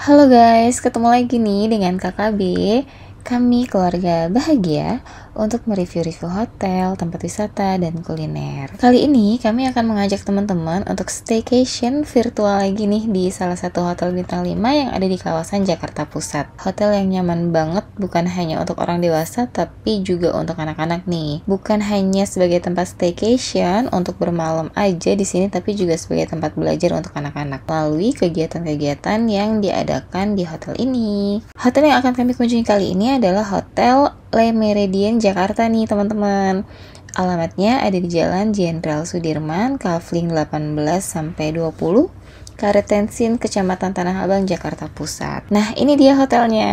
Halo guys, ketemu lagi nih dengan KKB. Kami keluarga bahagia untuk mereview-review hotel, tempat wisata, dan kuliner. Kali ini kami akan mengajak teman-teman untuk staycation virtual lagi nih di salah satu hotel bintang 5 yang ada di kawasan Jakarta Pusat. Hotel yang nyaman banget bukan hanya untuk orang dewasa tapi juga untuk anak-anak nih. Bukan hanya sebagai tempat staycation untuk bermalam aja di sini tapi juga sebagai tempat belajar untuk anak-anak melalui kegiatan-kegiatan yang diadakan di hotel ini. Hotel yang akan kami kunjungi kali ini adalah Hotel Le Méridien Jakarta nih teman-teman. Alamatnya ada di Jalan Jenderal Sudirman, Kavling 18-20, Karetensin, Kecamatan Tanah Abang, Jakarta Pusat. Nah, ini dia hotelnya.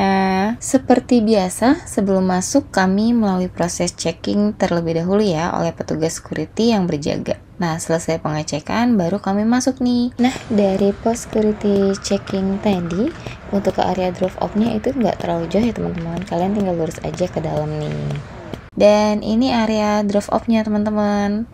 Seperti biasa, sebelum masuk kami melalui proses checking terlebih dahulu ya oleh petugas security yang berjaga. Nah, selesai pengecekan, baru kami masuk nih. Nah, dari pos security checking tadi, untuk ke area drop-off-nya itu nggak terlalu jauh ya teman-teman. Kalian tinggal lurus aja ke dalam nih. Dan ini area drop-off-nya teman-teman.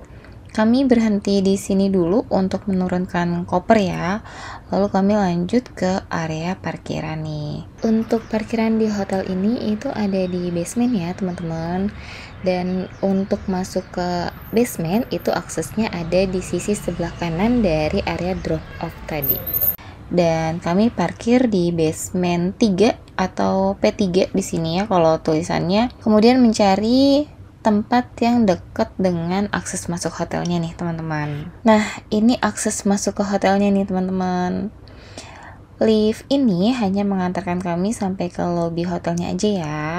Kami berhenti di sini dulu untuk menurunkan koper ya. Lalu kami lanjut ke area parkiran nih. Untuk parkiran di hotel ini itu ada di basement ya teman-teman. Dan untuk masuk ke basement itu aksesnya ada di sisi sebelah kanan dari area drop off tadi. Dan kami parkir di basement 3 atau P3 di sini ya kalau tulisannya. Kemudian mencari tempat yang dekat dengan akses masuk hotelnya nih teman-teman. Nah, ini akses masuk ke hotelnya nih teman-teman. Lift ini hanya mengantarkan kami sampai ke lobi hotelnya aja ya.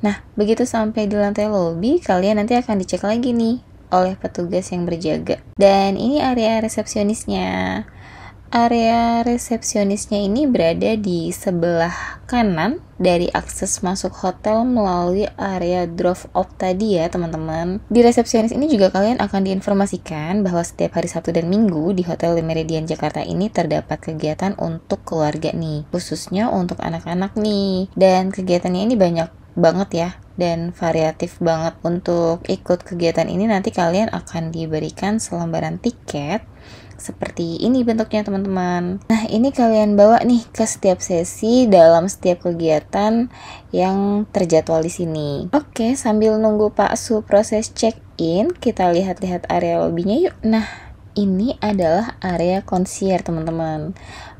Nah, begitu sampai di lantai lobi, kalian nanti akan dicek lagi nih oleh petugas yang berjaga. Dan ini area resepsionisnya. Area resepsionisnya ini berada di sebelah kanan dari akses masuk hotel melalui area drop off tadi ya teman-teman. Di resepsionis ini juga kalian akan diinformasikan bahwa setiap hari Sabtu dan Minggu di Hotel Le Méridien Jakarta ini terdapat kegiatan untuk keluarga nih, khususnya untuk anak-anak nih. Dan kegiatannya ini banyak banget ya dan variatif banget. Untuk ikut kegiatan ini nanti kalian akan diberikan selembaran tiket seperti ini bentuknya teman-teman. Nah, ini kalian bawa nih ke setiap sesi dalam setiap kegiatan yang terjadwal di sini. Oke, sambil nunggu Pak Su proses check-in, kita lihat-lihat area lobbynya yuk. Nah, ini adalah area concierge teman-teman.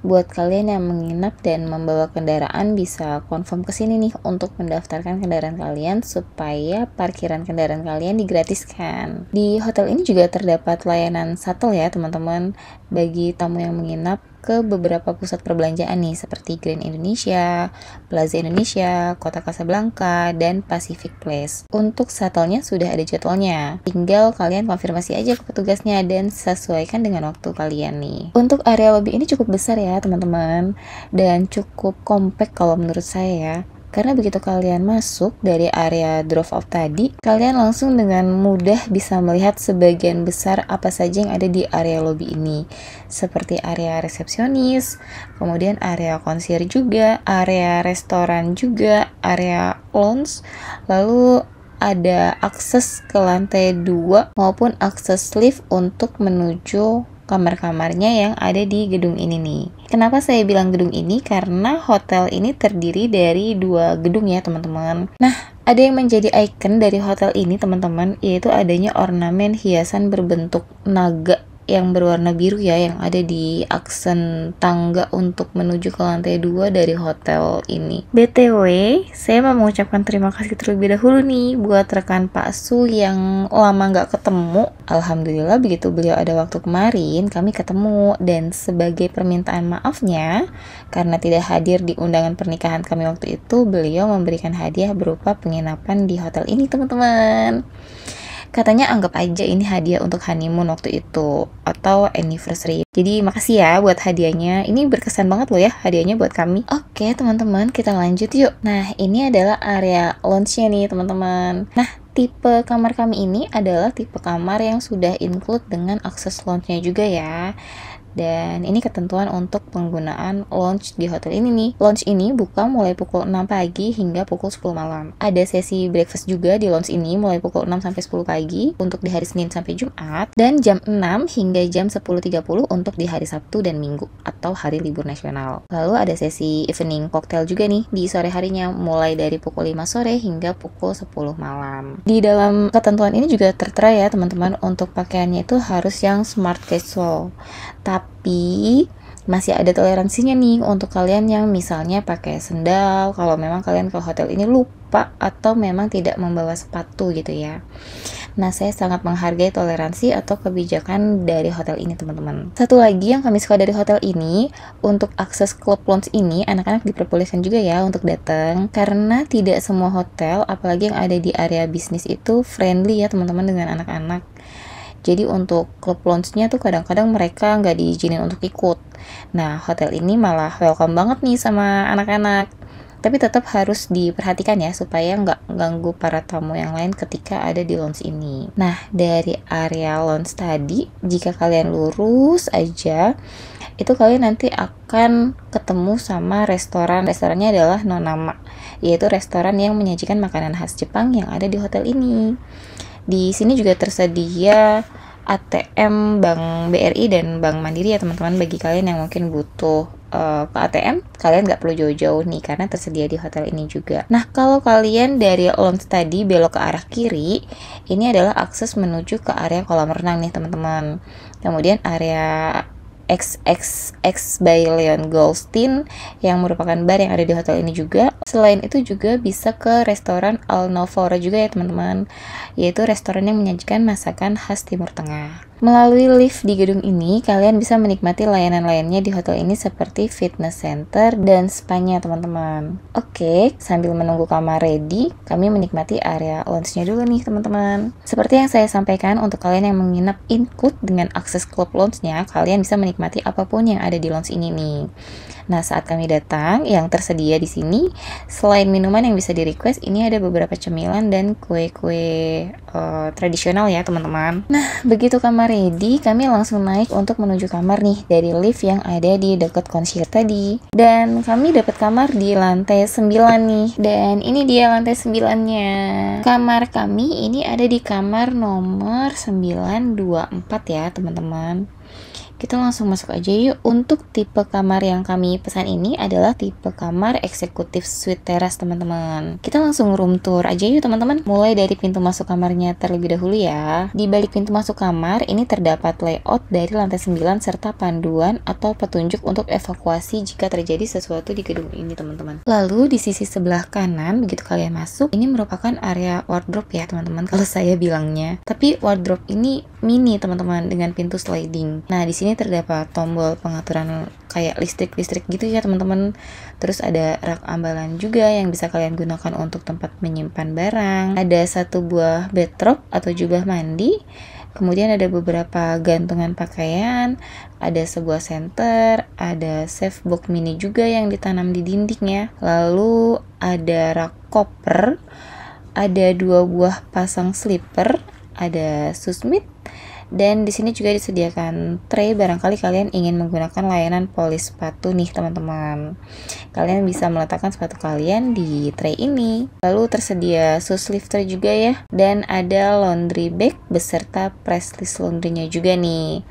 Buat kalian yang menginap dan membawa kendaraan bisa confirm ke sini nih untuk mendaftarkan kendaraan kalian supaya parkiran kendaraan kalian digratiskan. Di hotel ini juga terdapat layanan shuttle ya teman-teman bagi tamu yang menginap ke beberapa pusat perbelanjaan nih seperti Grand Indonesia, Plaza Indonesia, Kota Casablanca, dan Pacific Place. Untuk shuttle-nya sudah ada jadwalnya. Tinggal kalian konfirmasi aja ke petugasnya dan sesuaikan dengan waktu kalian nih. Untuk area lobby ini cukup besar ya teman-teman dan cukup compact kalau menurut saya ya. Karena begitu kalian masuk dari area drop off tadi, kalian langsung dengan mudah bisa melihat sebagian besar apa saja yang ada di area lobby ini. Seperti area resepsionis, kemudian area concierge juga, area restoran juga, area lounge, lalu ada akses ke lantai 2 maupun akses lift untuk menuju kamar-kamarnya yang ada di gedung ini nih. Kenapa saya bilang gedung ini? Karena hotel ini terdiri dari 2 gedung ya teman-teman. Nah, ada yang menjadi ikon dari hotel ini teman-teman, yaitu adanya ornamen hiasan berbentuk naga yang berwarna biru ya, yang ada di aksen tangga untuk menuju ke lantai 2 dari hotel ini. BTW, saya mau mengucapkan terima kasih terlebih dahulu nih buat rekan Pak Su yang lama nggak ketemu. Alhamdulillah begitu beliau ada waktu kemarin, kami ketemu. Dan sebagai permintaan maafnya, karena tidak hadir di undangan pernikahan kami waktu itu, beliau memberikan hadiah berupa penginapan di hotel ini teman-teman. Katanya anggap aja ini hadiah untuk honeymoon waktu itu atau anniversary. Jadi makasih ya buat hadiahnya. Ini berkesan banget loh ya hadiahnya buat kami. Oke teman-teman, kita lanjut yuk. Nah, ini adalah area lounge-nya nih teman-teman. Nah, tipe kamar kami ini adalah tipe kamar yang sudah include dengan akses lounge-nya juga ya. Dan ini ketentuan untuk penggunaan lounge di hotel ini nih. Lounge ini buka mulai pukul 6 pagi hingga pukul 10 malam. Ada sesi breakfast juga di lounge ini mulai pukul 6 sampai 10 pagi untuk di hari Senin sampai Jumat, dan jam 6 hingga jam 10.30 untuk di hari Sabtu dan Minggu atau hari libur nasional. Lalu ada sesi evening cocktail juga nih di sore harinya mulai dari pukul 5 sore hingga pukul 10 malam. Di dalam ketentuan ini juga tertera ya teman-teman, untuk pakaiannya itu harus yang smart casual. Tapi masih ada toleransinya nih untuk kalian yang misalnya pakai sendal kalau memang kalian ke hotel ini lupa atau memang tidak membawa sepatu gitu ya. Nah, saya sangat menghargai toleransi atau kebijakan dari hotel ini, teman-teman. Satu lagi yang kami suka dari hotel ini, untuk akses klub lounge ini, anak-anak diperbolehkan juga ya untuk datang, karena tidak semua hotel, apalagi yang ada di area bisnis itu friendly ya teman-teman dengan anak-anak. Jadi untuk klub lounge-nya tuh kadang-kadang mereka nggak diizinin untuk ikut. Nah, hotel ini malah welcome banget nih sama anak-anak. Tapi tetap harus diperhatikan ya, supaya nggak ganggu para tamu yang lain ketika ada di lounge ini. Nah, dari area lounge tadi, jika kalian lurus aja, itu kalian nanti akan ketemu sama restoran. Restorannya adalah Nonama, yaitu restoran yang menyajikan makanan khas Jepang yang ada di hotel ini. Di sini juga tersedia ATM Bank BRI dan Bank Mandiri ya teman-teman. Bagi kalian yang mungkin butuh ke ATM, kalian nggak perlu jauh-jauh nih karena tersedia di hotel ini juga. Nah, kalau kalian dari lounge tadi belok ke arah kiri, ini adalah akses menuju ke area kolam renang nih teman-teman. Kemudian area XX by Leon Goldstein yang merupakan bar yang ada di hotel ini juga. Selain itu juga bisa ke restoran Al Novora juga ya teman-teman, yaitu restoran yang menyajikan masakan khas Timur Tengah. Melalui lift di gedung ini, kalian bisa menikmati layanan lainnya di hotel ini seperti fitness center dan spa-nya teman-teman. Oke, sambil menunggu kamar ready, kami menikmati area lounge-nya dulu nih teman-teman. Seperti yang saya sampaikan, untuk kalian yang menginap include dengan akses klub lounge-nya, kalian bisa menikmati apapun yang ada di lounge ini nih. Nah, saat kami datang, yang tersedia di sini, selain minuman yang bisa di-request, ini ada beberapa cemilan dan kue-kue tradisional ya teman-teman. Nah, begitu kamar ready, kami langsung naik untuk menuju kamar nih dari lift yang ada di dekat concierge tadi. Dan kami dapat kamar di lantai 9 nih. Dan ini dia lantai 9-nya. Kamar kami ini ada di kamar nomor 924 ya teman-teman. Kita langsung masuk aja yuk. Untuk tipe kamar yang kami pesan ini adalah tipe kamar eksekutif suite teras teman-teman. Kita langsung room tour aja yuk teman-teman. Mulai dari pintu masuk kamarnya terlebih dahulu ya. Di balik pintu masuk kamar ini terdapat layout dari lantai 9 serta panduan atau petunjuk untuk evakuasi jika terjadi sesuatu di gedung ini teman-teman. Lalu di sisi sebelah kanan begitu kalian masuk, ini merupakan area wardrobe ya teman-teman kalau saya bilangnya. Tapi wardrobe ini mini teman-teman dengan pintu sliding. Nah, di sini terdapat tombol pengaturan kayak listrik-listrik gitu ya teman-teman. Terus ada rak ambalan juga yang bisa kalian gunakan untuk tempat menyimpan barang. Ada satu buah bathrobe atau jubah mandi. Kemudian ada beberapa gantungan pakaian, ada sebuah senter, ada safe box mini juga yang ditanam di dinding ya. Lalu ada rak koper, ada 2 buah pasang slipper, ada susmit. Dan di sini juga disediakan tray barangkali kalian ingin menggunakan layanan polis sepatu nih teman-teman. Kalian bisa meletakkan sepatu kalian di tray ini. Lalu tersedia shoes lifter juga ya. Dan ada laundry bag beserta press list laundry-nya juga nih.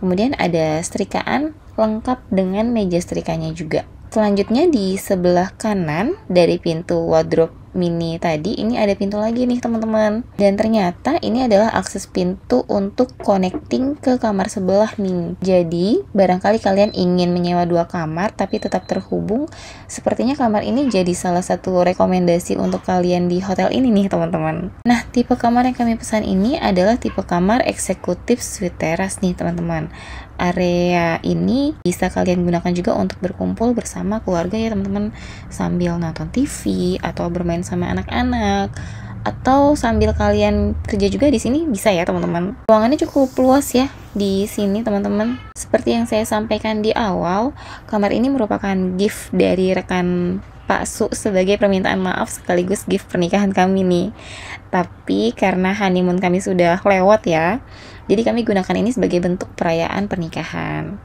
Kemudian ada setrikaan lengkap dengan meja setrikanya juga. Selanjutnya di sebelah kanan dari pintu wardrobe mini tadi, ini ada pintu lagi nih teman-teman. Dan ternyata ini adalah akses pintu untuk connecting ke kamar sebelah nih. Jadi barangkali kalian ingin menyewa 2 kamar tapi tetap terhubung, sepertinya kamar ini jadi salah satu rekomendasi untuk kalian di hotel ini nih teman-teman. Nah, tipe kamar yang kami pesan ini adalah tipe kamar eksekutif suite teras nih teman-teman. Area ini bisa kalian gunakan juga untuk berkumpul bersama keluarga ya teman-teman, sambil nonton TV atau bermain sama anak-anak, atau sambil kalian kerja juga di sini bisa ya teman-teman. Ruangannya cukup luas ya di sini teman-teman. Seperti yang saya sampaikan di awal, kamar ini merupakan gift dari rekan Pak Su sebagai permintaan maaf sekaligus gift pernikahan kami nih. Tapi karena honeymoon kami sudah lewat ya, jadi kami gunakan ini sebagai bentuk perayaan pernikahan.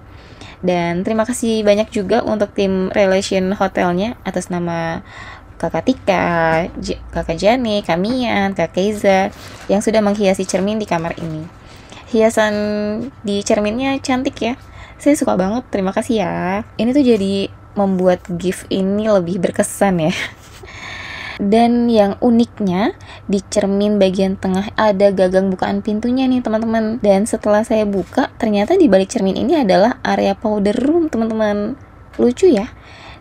Dan terima kasih banyak juga untuk tim relation hotelnya atas nama Kakak Tika, Kakak Jani, Kamian, Kak Keiza yang sudah menghiasi cermin di kamar ini. Hiasan di cerminnya cantik ya. Saya suka banget, terima kasih ya. Ini tuh jadi membuat gift ini lebih berkesan ya. Dan yang uniknya di cermin bagian tengah ada gagang bukaan pintunya nih teman-teman. Dan setelah saya buka, ternyata di balik cermin ini adalah area powder room teman-teman. Lucu ya.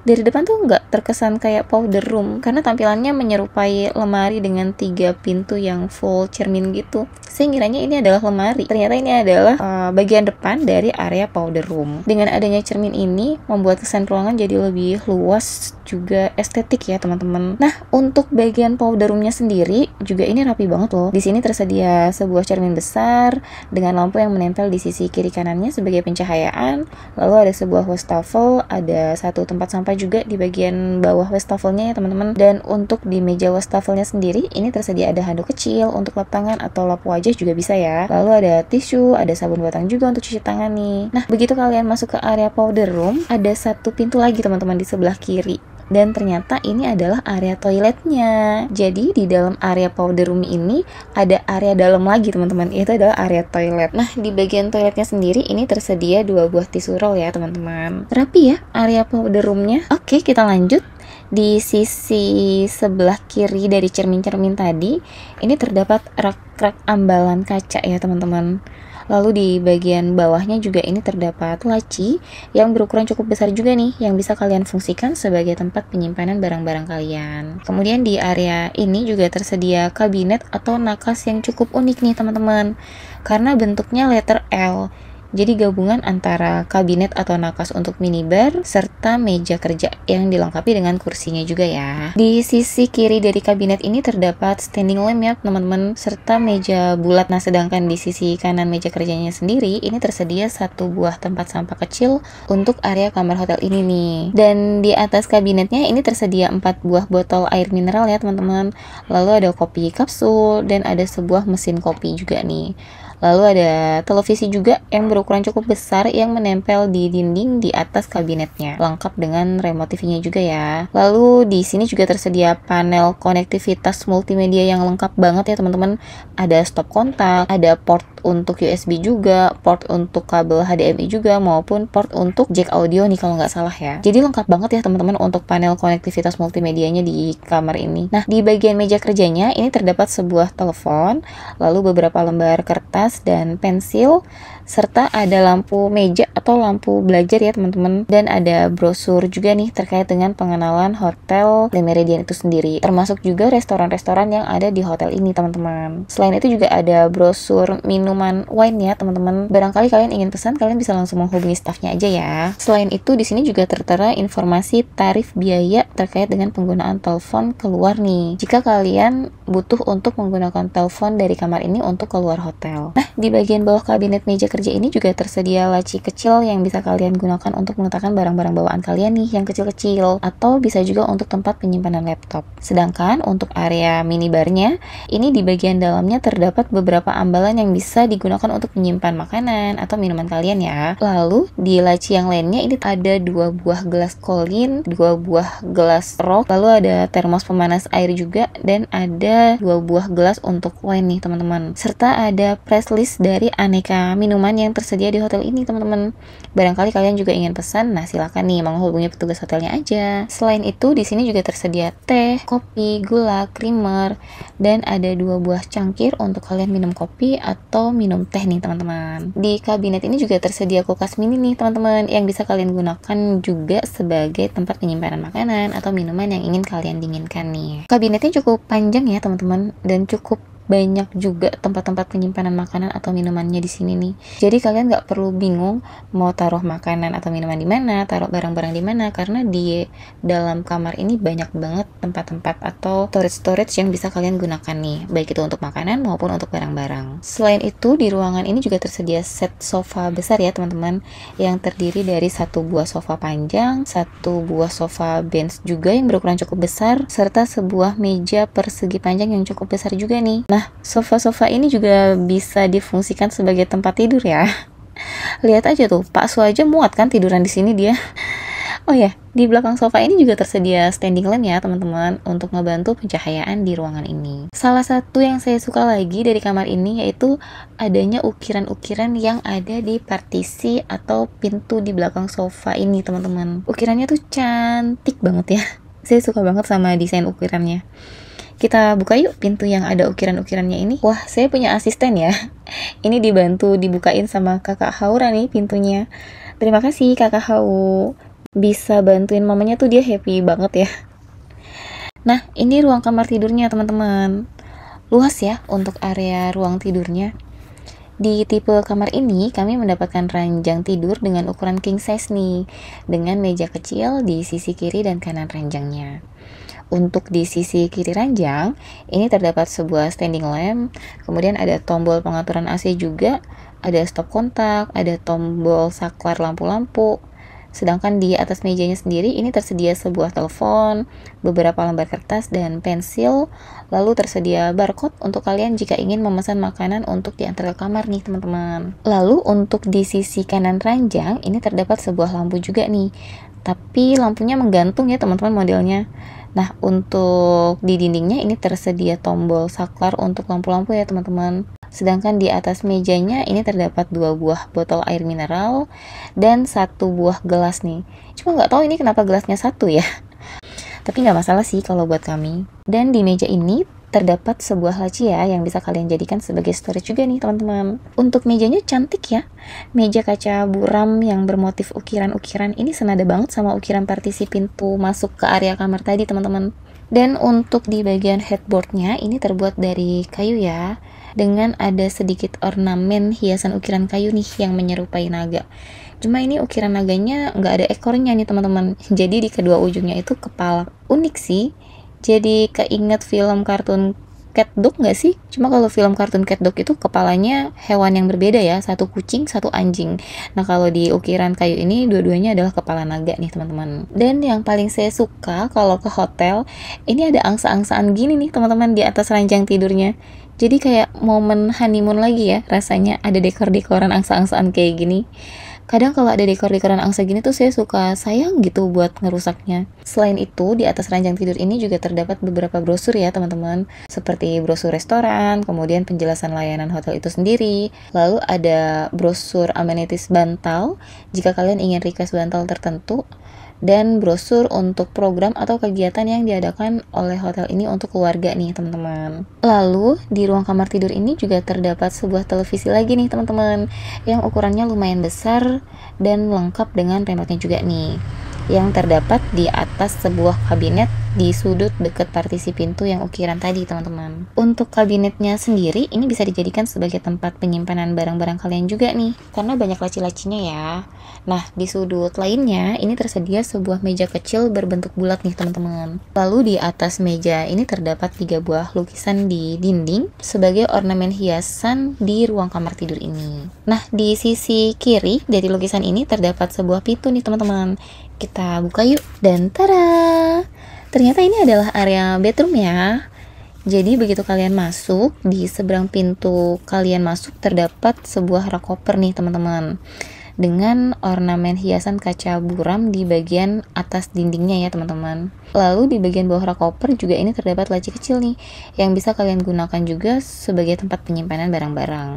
Dari depan tuh nggak terkesan kayak powder room karena tampilannya menyerupai lemari dengan 3 pintu yang full cermin gitu. Saya ngiranya ini adalah lemari, ternyata ini adalah bagian depan dari area powder room. Dengan adanya cermin ini membuat kesan ruangan jadi lebih luas juga estetik ya teman-teman. Nah, untuk bagian powder roomnya sendiri juga ini rapi banget loh. Di sini tersedia sebuah cermin besar dengan lampu yang menempel di sisi kiri kanannya sebagai pencahayaan. Lalu ada sebuah wastafel, ada satu tempat sampah juga di bagian bawah wastafelnya ya teman-teman. Dan untuk di meja wastafelnya sendiri ini tersedia ada handuk kecil untuk lap tangan atau lap wajah juga bisa ya. Lalu ada tisu, ada sabun batang juga untuk cuci tangan nih. Nah, begitu kalian masuk ke area powder room, ada satu pintu lagi teman-teman di sebelah kiri. Dan ternyata ini adalah area toiletnya. Jadi di dalam area powder room ini ada area dalam lagi teman-teman, itu adalah area toilet. Nah, di bagian toiletnya sendiri ini tersedia 2 buah tisu roll ya teman-teman. Rapi ya area powder roomnya. Oke, kita lanjut. Di sisi sebelah kiri dari cermin-cermin tadi ini terdapat rak-rak ambalan kaca ya teman-teman. Lalu di bagian bawahnya juga ini terdapat laci yang berukuran cukup besar juga nih, yang bisa kalian fungsikan sebagai tempat penyimpanan barang-barang kalian. Kemudian di area ini juga tersedia kabinet atau nakas yang cukup unik nih teman-teman, karena bentuknya letter L. Jadi gabungan antara kabinet atau nakas untuk minibar serta meja kerja yang dilengkapi dengan kursinya juga ya. Di sisi kiri dari kabinet ini terdapat standing lamp ya teman-teman, serta meja bulat. Nah, sedangkan di sisi kanan meja kerjanya sendiri ini tersedia 1 buah tempat sampah kecil untuk area kamar hotel ini nih. Dan di atas kabinetnya ini tersedia 4 buah botol air mineral ya teman-teman. Lalu ada kopi kapsul dan ada sebuah mesin kopi juga nih. Lalu ada televisi juga yang berukuran cukup besar yang menempel di dinding di atas kabinetnya, lengkap dengan remote TV-nya juga ya. Lalu di sini juga tersedia panel konektivitas multimedia yang lengkap banget ya teman-teman. Ada stop kontak, ada port untuk USB juga, port untuk kabel HDMI juga, maupun port untuk jack audio nih kalau nggak salah ya. Jadi lengkap banget ya teman-teman untuk panel konektivitas multimedianya di kamar ini. Nah, di bagian meja kerjanya ini terdapat sebuah telepon, lalu beberapa lembar kertas dan pensil, serta ada lampu meja atau lampu belajar ya teman-teman. Dan ada brosur juga nih terkait dengan pengenalan hotel Le Méridien itu sendiri, termasuk juga restoran-restoran yang ada di hotel ini teman-teman. Selain itu juga ada brosur minuman wine ya teman-teman. Barangkali kalian ingin pesan, kalian bisa langsung menghubungi staffnya aja ya. Selain itu di sini juga tertera informasi tarif biaya terkait dengan penggunaan telepon keluar nih, jika kalian butuh untuk menggunakan telepon dari kamar ini untuk keluar hotel. Nah, di bagian bawah kabinet meja kerja ini juga tersedia laci kecil yang bisa kalian gunakan untuk meletakkan barang-barang bawaan kalian nih yang kecil-kecil, atau bisa juga untuk tempat penyimpanan laptop. Sedangkan untuk area minibarnya, ini di bagian dalamnya terdapat beberapa ambalan yang bisa digunakan untuk menyimpan makanan atau minuman kalian ya. Lalu di laci yang lainnya ini ada 2 buah gelas kolin, 2 buah gelas rock, lalu ada termos pemanas air juga, dan ada 2 buah gelas untuk wine nih teman-teman. Serta ada press list dari aneka minuman yang tersedia di hotel ini teman-teman. Barangkali kalian juga ingin pesan, nah silakan nih menghubungi petugas hotelnya aja. Selain itu di sini juga tersedia teh, kopi, gula, creamer, dan ada 2 buah cangkir untuk kalian minum kopi atau minum teh nih teman-teman. Di kabinet ini juga tersedia kulkas mini nih teman-teman, yang bisa kalian gunakan juga sebagai tempat penyimpanan makanan atau minuman yang ingin kalian dinginkan nih. Kabinetnya cukup panjang ya teman-teman, dan cukup banyak juga tempat-tempat penyimpanan makanan atau minumannya di sini nih. Jadi kalian nggak perlu bingung mau taruh makanan atau minuman di mana, taruh barang-barang di mana, karena di dalam kamar ini banyak banget tempat-tempat atau storage yang bisa kalian gunakan nih, baik itu untuk makanan maupun untuk barang-barang. Selain itu di ruangan ini juga tersedia set sofa besar ya teman-teman, yang terdiri dari 1 buah sofa panjang, 1 buah sofa bench juga yang berukuran cukup besar, serta sebuah meja persegi panjang yang cukup besar juga nih. Nah, sofa-sofa ini juga bisa difungsikan sebagai tempat tidur ya. Lihat aja tuh, Pak Su aja muat kan tiduran di sini dia. Oh ya, di belakang sofa ini juga tersedia standing lamp ya teman-teman, untuk ngebantu pencahayaan di ruangan ini. Salah satu yang saya suka lagi dari kamar ini yaitu adanya ukiran-ukiran yang ada di partisi atau pintu di belakang sofa ini teman-teman. Ukirannya tuh cantik banget ya. Saya suka banget sama desain ukirannya. Kita buka yuk pintu yang ada ukiran-ukirannya ini. Wah, saya punya asisten ya. Ini dibantu dibukain sama kakak Haura nih pintunya. Terima kasih kakak Hau. Bisa bantuin mamanya tuh dia happy banget ya. Nah, ini ruang kamar tidurnya teman-teman. Luas ya untuk area ruang tidurnya. Di tipe kamar ini kami mendapatkan ranjang tidur dengan ukuran king size nih, dengan meja kecil di sisi kiri dan kanan ranjangnya. Untuk di sisi kiri ranjang, ini terdapat sebuah standing lamp, kemudian ada tombol pengaturan AC juga, ada stop kontak, ada tombol saklar lampu-lampu. Sedangkan di atas mejanya sendiri ini tersedia sebuah telepon, beberapa lembar kertas dan pensil, lalu tersedia barcode untuk kalian jika ingin memesan makanan untuk diantar ke kamar nih teman-teman. Lalu untuk di sisi kanan ranjang ini terdapat sebuah lampu juga nih, tapi lampunya menggantung ya teman-teman modelnya. Nah, untuk di dindingnya ini tersedia tombol saklar untuk lampu-lampu ya teman-teman. Sedangkan di atas mejanya ini terdapat 2 buah botol air mineral dan 1 buah gelas nih. Cuma nggak tahu ini kenapa gelasnya 1 ya. Tapi nggak masalah sih kalau buat kami. Dan di meja ini terdapat sebuah laci ya yang bisa kalian jadikan sebagai storage juga nih teman-teman. Untuk mejanya cantik ya. Meja kaca buram yang bermotif ukiran-ukiran ini senada banget sama ukiran partisi pintu masuk ke area kamar tadi teman-teman. Dan untuk di bagian headboardnya ini terbuat dari kayu ya, dengan ada sedikit ornamen hiasan ukiran kayu nih yang menyerupai naga. Cuma ini ukiran naganya nggak ada ekornya nih teman-teman. Jadi di kedua ujungnya itu kepala. Unik sih. Jadi keinget film kartun Cat Dog nggak sih? Cuma kalau film kartun Cat Dog itu kepalanya hewan yang berbeda ya, 1 kucing, 1 anjing. Nah kalau di ukiran kayu ini dua-duanya adalah kepala naga nih teman-teman. Dan yang paling saya suka kalau ke hotel, ini ada angsa-angsaan gini nih teman-teman di atas ranjang tidurnya. Jadi kayak momen honeymoon lagi ya, rasanya ada dekor-dekoran angsa-angsaan kayak gini. Kadang kalau ada dekor-dekoran angsa gini tuh saya suka sayang gitu buat ngerusaknya. Selain itu, di atas ranjang tidur ini juga terdapat beberapa brosur ya teman-teman. Seperti brosur restoran, kemudian penjelasan layanan hotel itu sendiri. Lalu ada brosur amenities bantal, jika kalian ingin request bantal tertentu. Dan brosur untuk program atau kegiatan yang diadakan oleh hotel ini untuk keluarga nih teman-teman. Lalu di ruang kamar tidur ini juga terdapat sebuah televisi lagi nih teman-teman, yang ukurannya lumayan besar dan lengkap dengan remote-nya juga nih, yang terdapat di atas sebuah kabinet di sudut dekat partisi pintu yang ukiran tadi teman-teman. Untuk kabinetnya sendiri ini bisa dijadikan sebagai tempat penyimpanan barang-barang kalian juga nih, karena banyak laci-lacinya ya. Nah di sudut lainnya ini tersedia sebuah meja kecil berbentuk bulat nih teman-teman. Lalu di atas meja ini terdapat 3 buah lukisan di dinding sebagai ornamen hiasan di ruang kamar tidur ini. Nah di sisi kiri dari lukisan ini terdapat sebuah pintu nih teman-teman. Kita buka yuk, dan tada! Ternyata ini adalah area bedroom ya. Jadi begitu kalian masuk, di seberang pintu kalian masuk terdapat sebuah rak koper nih teman-teman, dengan ornamen hiasan kaca buram di bagian atas dindingnya ya teman-teman. Lalu di bagian bawah rak koper juga ini terdapat laci kecil nih, yang bisa kalian gunakan juga sebagai tempat penyimpanan barang-barang.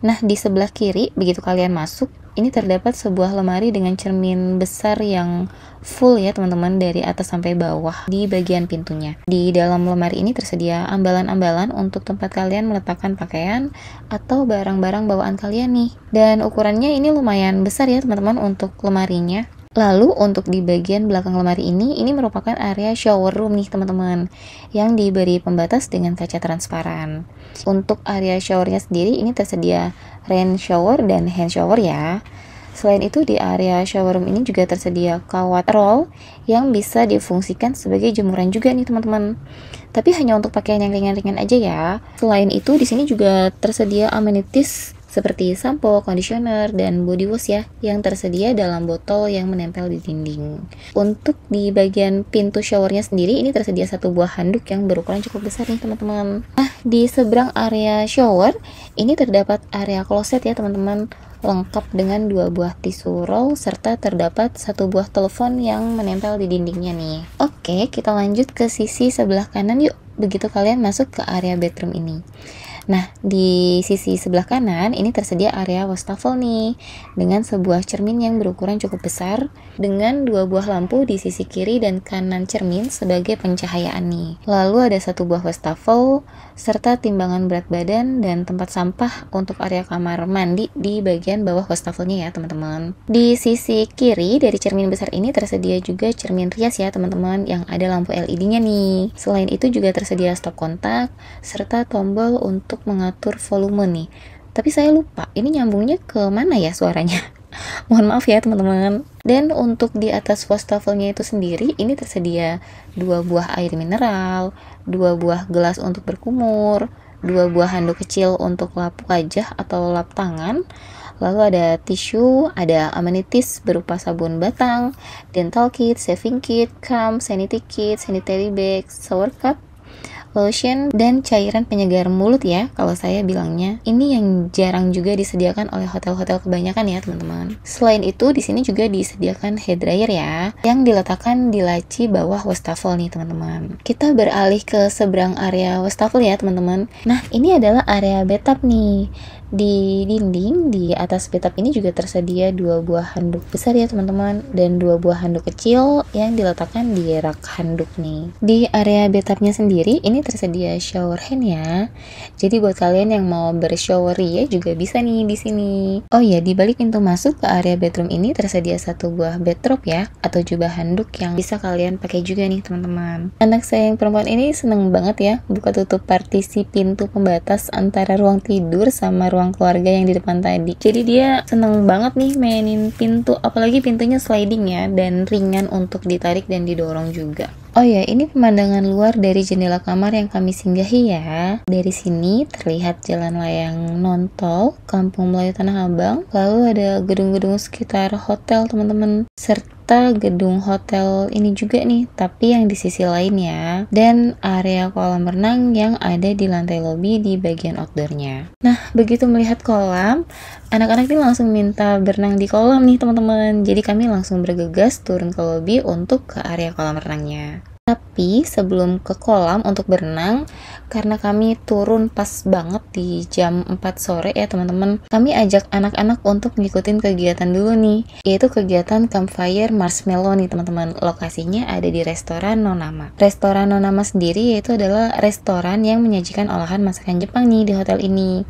Nah di sebelah kiri begitu kalian masuk, ini terdapat sebuah lemari dengan cermin besar yang full ya teman-teman, dari atas sampai bawah di bagian pintunya. Di dalam lemari ini tersedia ambalan-ambalan untuk tempat kalian meletakkan pakaian atau barang-barang bawaan kalian nih. Dan ukurannya ini lumayan besar ya teman-teman untuk lemarinya. Lalu untuk di bagian belakang lemari ini merupakan area shower room nih teman-teman, yang diberi pembatas dengan kaca transparan. Untuk area showernya sendiri ini tersedia rain shower dan hand shower ya. Selain itu di area shower room ini juga tersedia kawat roll yang bisa difungsikan sebagai jemuran juga nih teman-teman. Tapi hanya untuk pakaian yang ringan-ringan aja ya. Selain itu di sini juga tersedia amenities seperti sampo, conditioner, dan body wash ya, yang tersedia dalam botol yang menempel di dinding. Untuk di bagian pintu showernya sendiri ini tersedia 1 buah handuk yang berukuran cukup besar nih teman-teman. Nah di seberang area shower ini terdapat area kloset ya teman-teman. lengkap dengan 2 buah tisu roll serta terdapat 1 buah telepon yang menempel di dindingnya nih. Oke, kita lanjut ke sisi sebelah kanan yuk, begitu kalian masuk ke area bedroom ini. Nah, di sisi sebelah kanan ini tersedia area wastafel nih, dengan sebuah cermin yang berukuran cukup besar, dengan 2 buah lampu di sisi kiri dan kanan cermin sebagai pencahayaan nih. Lalu ada 1 buah wastafel, serta timbangan berat badan dan tempat sampah untuk area kamar mandi di bagian bawah wastafelnya ya teman-teman. Di sisi kiri dari cermin besar ini tersedia juga cermin rias ya teman-teman, yang ada lampu LED-nya nih. Selain itu juga tersedia stop kontak, serta tombol untuk mengatur volume nih. Tapi saya lupa, ini nyambungnya ke mana ya suaranya? Mohon maaf ya teman-teman. Dan untuk di atas wastafelnya itu sendiri, ini tersedia 2 buah air mineral, 2 buah gelas untuk berkumur, 2 buah handuk kecil untuk lap wajah atau lap tangan. Lalu ada tisu, ada amenities berupa sabun batang, dental kit, shaving kit, comb, sanitary kit, sanitary bag, shower cup, lotion, dan cairan penyegar mulut ya kalau saya bilangnya. Ini yang jarang juga disediakan oleh hotel-hotel kebanyakan ya teman-teman. Selain itu di sini juga disediakan hair dryer ya, yang diletakkan di laci bawah wastafel nih teman-teman. Kita beralih ke seberang area wastafel ya teman-teman. Nah, ini adalah area bathtub nih. Di dinding di atas bathtub ini juga tersedia 2 buah handuk besar ya teman-teman, dan 2 buah handuk kecil yang diletakkan di rak handuk nih. Di area bathtubnya sendiri ini tersedia shower hand ya. Jadi buat kalian yang mau bershower ya juga bisa nih di sini. Oh ya, di balik pintu masuk ke area bedroom ini tersedia 1 buah bathrobe ya, atau jubah handuk yang bisa kalian pakai juga nih teman-teman. Anak saya yang perempuan ini seneng banget ya buka tutup partisi pintu pembatas antara ruang tidur sama ruang keluarga yang di depan tadi. Jadi dia seneng banget nih mainin pintu, apalagi pintunya sliding ya, dan ringan untuk ditarik dan didorong juga. Oh ya, ini pemandangan luar dari jendela kamar yang kami singgahi ya. Dari sini terlihat jalan layang non-tol Kampung Melayu Tanah Abang. Lalu ada gedung-gedung sekitar hotel teman-teman, serta gedung hotel ini juga nih, tapi yang di sisi lain ya. Dan area kolam renang yang ada di lantai lobi di bagian outdoornya. Nah, begitu melihat kolam, anak-anak ini langsung minta berenang di kolam nih teman-teman. Jadi kami langsung bergegas turun ke lobi untuk ke area kolam renangnya. Tapi sebelum ke kolam untuk berenang, karena kami turun pas banget di jam 4 sore ya teman-teman, kami ajak anak-anak untuk ngikutin kegiatan dulu nih, yaitu kegiatan campfire marshmallow nih teman-teman. Lokasinya ada di restoran Nonama. Restoran Nonama sendiri yaitu adalah restoran yang menyajikan olahan masakan Jepang nih di hotel ini.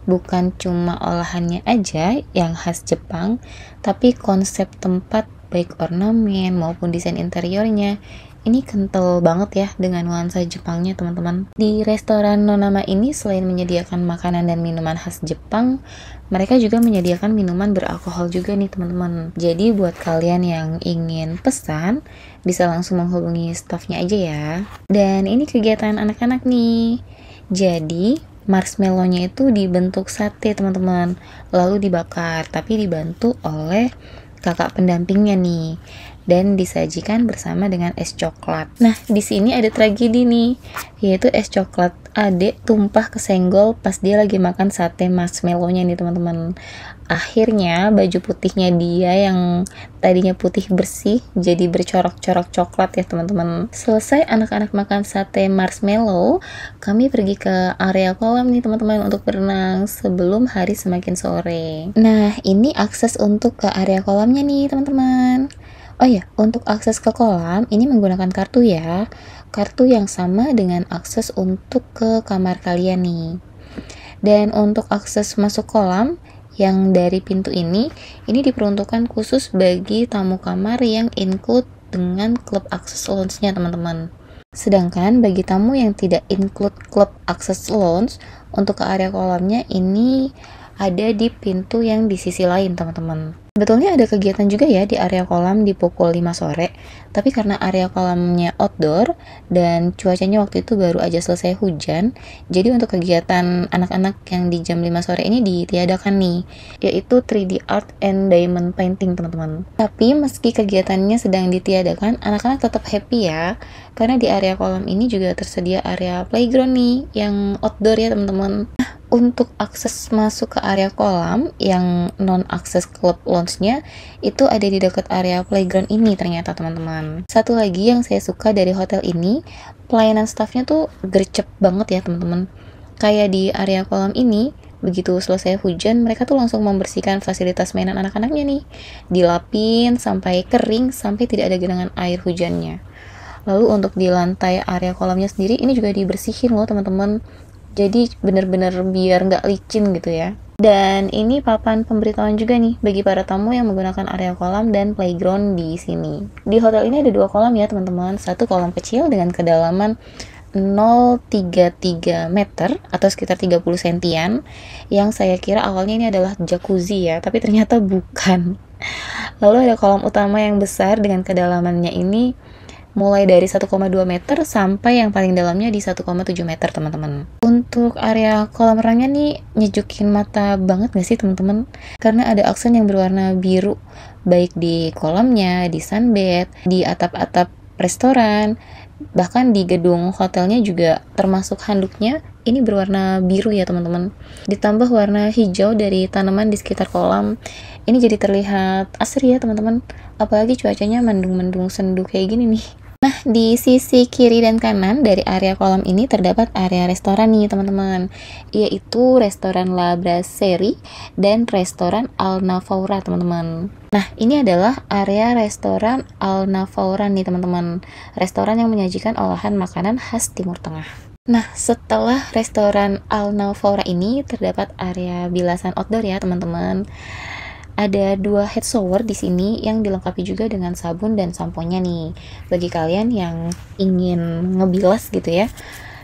Bukan cuma olahannya aja yang khas Jepang, tapi konsep tempat baik ornamen maupun desain interiornya ini kental banget ya dengan nuansa Jepangnya teman-teman. Di restoran Nonama ini selain menyediakan makanan dan minuman khas Jepang, mereka juga menyediakan minuman beralkohol juga nih teman-teman. Jadi buat kalian yang ingin pesan, bisa langsung menghubungi staffnya aja ya. Dan ini kegiatan anak-anak nih. Jadi marshmallow-nya itu dibentuk sate teman-teman, lalu dibakar, tapi dibantu oleh kakak pendampingnya nih, dan disajikan bersama dengan es coklat. Nah, di sini ada tragedi nih, yaitu es coklat adek tumpah kesenggol pas dia lagi makan sate marshmallow-nya nih teman-teman. Akhirnya baju putihnya dia yang tadinya putih bersih jadi bercorak-corak coklat ya teman-teman. Selesai anak-anak makan sate marshmallow, kami pergi ke area kolam nih teman-teman untuk berenang sebelum hari semakin sore. Nah, ini akses untuk ke area kolamnya nih teman-teman. Oh ya, untuk akses ke kolam ini menggunakan kartu ya. Kartu yang sama dengan akses untuk ke kamar kalian nih. Dan untuk akses masuk kolam yang dari pintu ini diperuntukkan khusus bagi tamu kamar yang include dengan klub akses lounge-nya teman-teman. Sedangkan bagi tamu yang tidak include klub akses lounge, untuk ke area kolamnya ini ada di pintu yang di sisi lain teman-teman. Sebetulnya ada kegiatan juga ya di area kolam di pukul 5 sore, tapi karena area kolamnya outdoor dan cuacanya waktu itu baru aja selesai hujan, jadi untuk kegiatan anak-anak yang di jam 5 sore ini ditiadakan nih, yaitu 3D art and diamond painting teman-teman. Tapi meski kegiatannya sedang ditiadakan, anak-anak tetap happy ya, karena di area kolam ini juga tersedia area playground nih yang outdoor ya teman-teman. Untuk akses masuk ke area kolam yang non-akses club lounge-nya itu ada di dekat area playground ini ternyata teman-teman. Satu lagi yang saya suka dari hotel ini, pelayanan staffnya tuh gercep banget ya teman-teman. Kayak di area kolam ini, begitu selesai hujan, mereka tuh langsung membersihkan fasilitas mainan anak-anaknya nih. Dilapin sampai kering, sampai tidak ada genangan air hujannya. Lalu untuk di lantai area kolamnya sendiri, ini juga dibersihin loh teman-teman. Jadi bener-bener biar nggak licin gitu ya. Dan ini papan pemberitahuan juga nih bagi para tamu yang menggunakan area kolam dan playground di sini. Di hotel ini ada 2 kolam ya teman-teman. Satu kolam kecil dengan kedalaman 0,33 meter atau sekitar 30 sentian, yang saya kira awalnya ini adalah jacuzzi ya, tapi ternyata bukan. Lalu ada kolam utama yang besar dengan kedalamannya ini mulai dari 1,2 meter sampai yang paling dalamnya di 1,7 meter teman-teman. Untuk area kolam renangnya nih nyejukin mata banget gak sih teman-teman? Karena ada aksen yang berwarna biru, baik di kolamnya, di sunbed, di atap-atap restoran, bahkan di gedung hotelnya juga termasuk handuknya ini berwarna biru ya teman-teman. Ditambah warna hijau dari tanaman di sekitar kolam, ini jadi terlihat asri ya teman-teman. Apalagi cuacanya mendung-mendung sendu kayak gini nih. Nah, di sisi kiri dan kanan dari area kolam ini terdapat area restoran nih teman-teman, yaitu restoran La Brasserie dan restoran Al Nafoura teman-teman. Nah, ini adalah area restoran Al Nafoura nih teman-teman, restoran yang menyajikan olahan makanan khas Timur Tengah. Nah, setelah restoran Al Nafoura ini terdapat area bilasan outdoor ya teman-teman. Ada 2 head shower di sini yang dilengkapi juga dengan sabun dan samponya nih. Bagi kalian yang ingin ngebilas gitu ya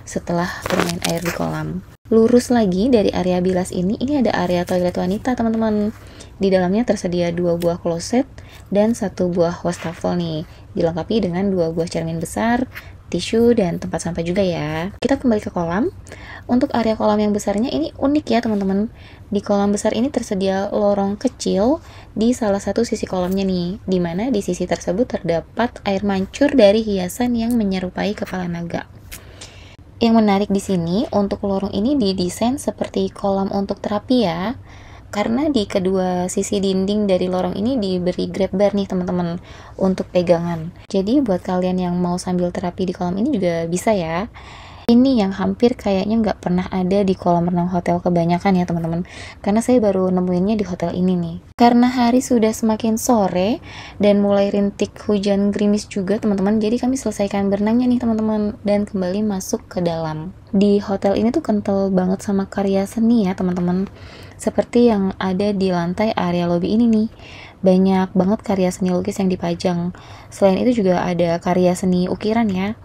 setelah bermain air di kolam. Lurus lagi dari area bilas ini ada area toilet wanita teman-teman. Di dalamnya tersedia 2 buah kloset dan 1 buah wastafel nih. Dilengkapi dengan 2 buah cermin besar, tisu, dan tempat sampah juga ya. Kita kembali ke kolam. Untuk area kolam yang besarnya ini unik ya teman-teman. Di kolam besar ini tersedia lorong kecil di salah satu sisi kolamnya nih, dimana di sisi tersebut terdapat air mancur dari hiasan yang menyerupai kepala naga. Yang menarik di sini, untuk lorong ini didesain seperti kolam untuk terapi ya, karena di kedua sisi dinding dari lorong ini diberi grab bar nih teman-teman untuk pegangan. Jadi buat kalian yang mau sambil terapi di kolam ini juga bisa ya. Ini yang hampir kayaknya nggak pernah ada di kolam renang hotel kebanyakan ya teman-teman, karena saya baru nemuinnya di hotel ini nih. Karena hari sudah semakin sore dan mulai rintik hujan gerimis juga teman-teman, jadi kami selesaikan berenangnya nih teman-teman dan kembali masuk ke dalam. Di hotel ini tuh kental banget sama karya seni ya teman-teman, seperti yang ada di lantai area lobby ini nih. Banyak banget karya seni lukis yang dipajang. Selain itu juga ada karya seni ukiran ya.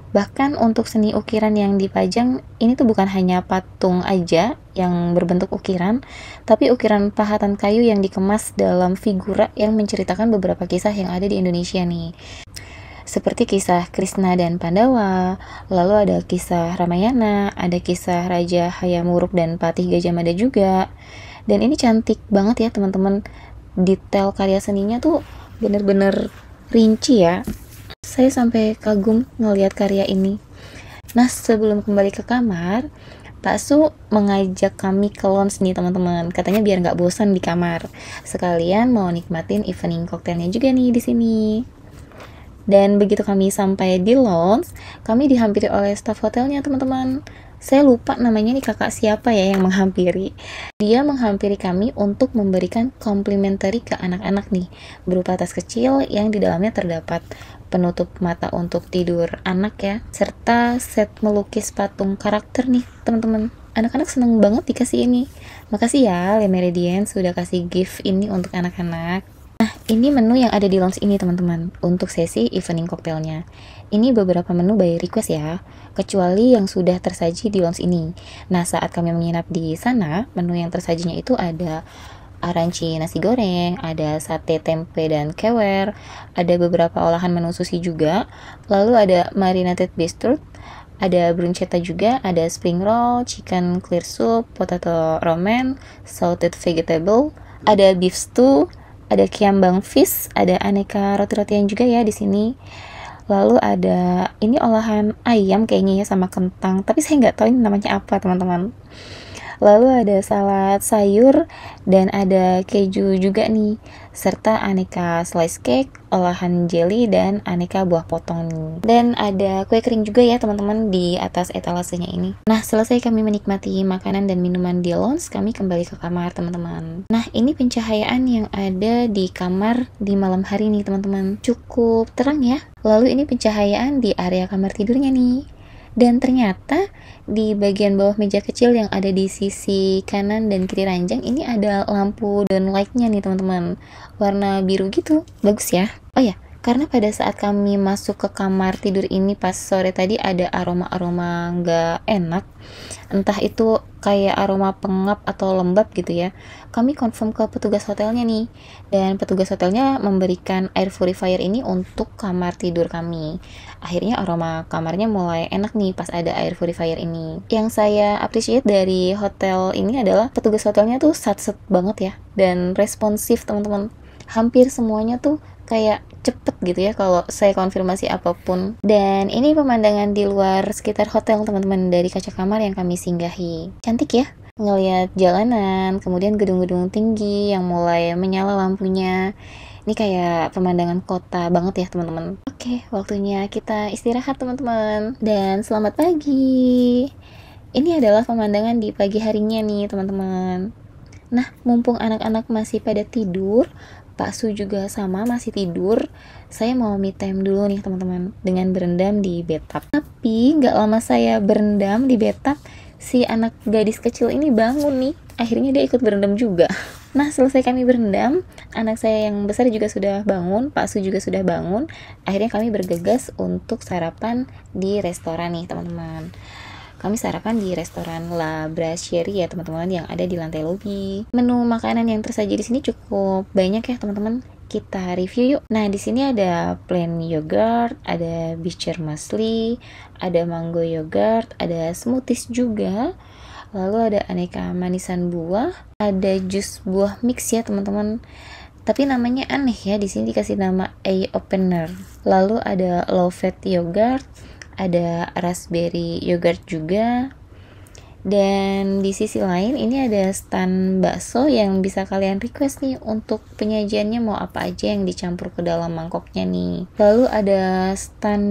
Bahkan untuk seni ukiran yang dipajang ini tuh bukan hanya patung aja yang berbentuk ukiran, tapi ukiran pahatan kayu yang dikemas dalam figura yang menceritakan beberapa kisah yang ada di Indonesia nih. Seperti kisah Krishna dan Pandawa, lalu ada kisah Ramayana, ada kisah Raja Hayam Wuruk dan Patih Gajah Mada juga. Dan ini cantik banget ya teman-teman. Detail karya seninya tuh bener-bener rinci ya. Saya sampai kagum ngelihat karya ini. Nah, sebelum kembali ke kamar, Pak Su mengajak kami ke lounge nih teman-teman. Katanya biar nggak bosan di kamar. Sekalian mau nikmatin evening cocktailnya juga nih di sini. Dan begitu kami sampai di lounge, kami dihampiri oleh staf hotelnya teman-teman. Saya lupa namanya nih kakak siapa ya yang menghampiri. Dia menghampiri kami untuk memberikan complimentary ke anak-anak nih, berupa tas kecil yang di dalamnya terdapat penutup mata untuk tidur anak ya, serta set melukis patung karakter nih teman-teman. Anak-anak seneng banget dikasih ini. Makasih ya Le Meridien sudah kasih gift ini untuk anak-anak. Nah, ini menu yang ada di lounge ini teman-teman, untuk sesi evening cocktailnya. Ini beberapa menu by request ya, kecuali yang sudah tersaji di lounge ini. Nah, saat kami menginap di sana, menu yang tersajinya itu ada aranci nasi goreng, ada sate tempe dan kewer, ada beberapa olahan menu sushi juga, lalu ada marinated beetroot, ada bruschetta juga, ada spring roll, chicken clear soup, potato romaine, salted vegetable, ada beef stew, ada kiambang fish, ada aneka roti-rotian juga ya di sini. Lalu ada ini olahan ayam kayaknya ya sama kentang, tapi saya nggak tahu ini namanya apa teman-teman. Lalu ada salad sayur dan ada keju juga nih, serta aneka slice cake, olahan jelly, dan aneka buah potong nih. Dan ada kue kering juga ya teman-teman di atas etalasenya ini. Nah, selesai kami menikmati makanan dan minuman di lounge, kami kembali ke kamar teman-teman. Nah, ini pencahayaan yang ada di kamar di malam hari nih teman-teman. Cukup terang ya. Lalu ini pencahayaan di area kamar tidurnya nih. Dan ternyata di bagian bawah meja kecil yang ada di sisi kanan dan kiri ranjang ini ada lampu down light-nya nih teman-teman. Warna biru gitu. Bagus ya. Oh ya, karena pada saat kami masuk ke kamar tidur ini pas sore tadi ada aroma-aroma nggak enak, entah itu kayak aroma pengap atau lembab gitu ya. Kami confirm ke petugas hotelnya nih, dan petugas hotelnya memberikan air purifier ini untuk kamar tidur kami. Akhirnya aroma kamarnya mulai enak nih pas ada air purifier ini. Yang saya appreciate dari hotel ini adalah petugas hotelnya tuh satset banget ya, dan responsif teman-teman. Hampir semuanya tuh kayak cepet gitu ya kalau saya konfirmasi apapun. Dan ini pemandangan di luar sekitar hotel teman-teman dari kaca kamar yang kami singgahi. Cantik ya, ngelihat jalanan, kemudian gedung-gedung tinggi yang mulai menyala lampunya. Ini kayak pemandangan kota banget ya teman-teman. Oke, waktunya kita istirahat teman-teman. Dan selamat pagi. Ini adalah pemandangan di pagi harinya nih teman-teman. Nah, mumpung anak-anak masih pada tidur, Pak Su juga sama masih tidur, saya mau me time dulu nih teman-teman dengan berendam di bathtub. Tapi nggak lama saya berendam di bathtub, si anak gadis kecil ini bangun nih. Akhirnya dia ikut berendam juga. Nah, selesai kami berendam, anak saya yang besar juga sudah bangun, Pak Su juga sudah bangun. Akhirnya kami bergegas untuk sarapan di restoran nih teman-teman. Kami sarapan di restoran La Brasserie ya teman-teman yang ada di lantai lobi. Menu makanan yang tersaji di sini cukup banyak ya teman-teman. Kita review yuk. Nah, di sini ada plain yogurt, ada bitter muesli, ada mango yogurt, ada smoothies juga. Lalu ada aneka manisan buah, ada jus buah mix ya teman-teman. Tapi namanya aneh ya, di sini dikasih nama eye opener. Lalu ada low fat yogurt, ada raspberry yogurt juga. Dan di sisi lain ini ada stand bakso yang bisa kalian request nih untuk penyajiannya mau apa aja yang dicampur ke dalam mangkoknya nih. Lalu ada stand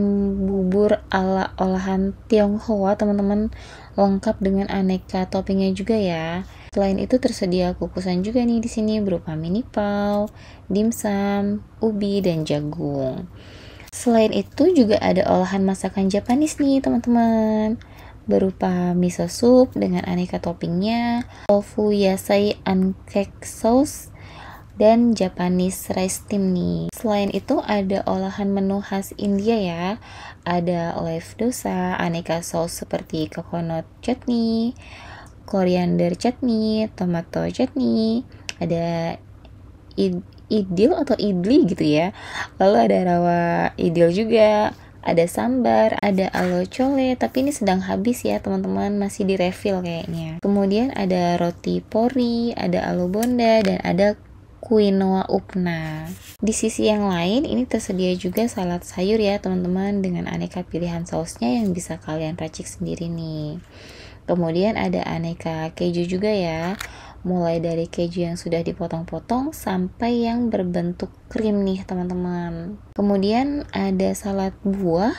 bubur ala olahan Tionghoa teman-teman, lengkap dengan aneka toppingnya juga ya. Selain itu tersedia kukusan juga nih di sini berupa mini pao, dimsum, ubi, dan jagung. Selain itu juga ada olahan masakan Japanese nih teman-teman, berupa miso soup dengan aneka toppingnya, tofu yasai uncake sauce, dan Japanese rice steam nih. Selain itu ada olahan menu khas India ya, ada olive dosa, aneka saus seperti coconut chutney, coriander chutney, tomato chutney, ada idil atau idli gitu ya. Lalu ada rawa idil juga, ada sambar, ada alo chole, tapi ini sedang habis ya teman-teman, masih di refill kayaknya. Kemudian ada roti pori, ada alo bonda, dan ada quinoa upna. Di sisi yang lain ini tersedia juga salad sayur ya teman-teman, dengan aneka pilihan sausnya yang bisa kalian racik sendiri nih. Kemudian ada aneka keju juga ya, mulai dari keju yang sudah dipotong-potong sampai yang berbentuk krim nih teman-teman. Kemudian ada salad buah,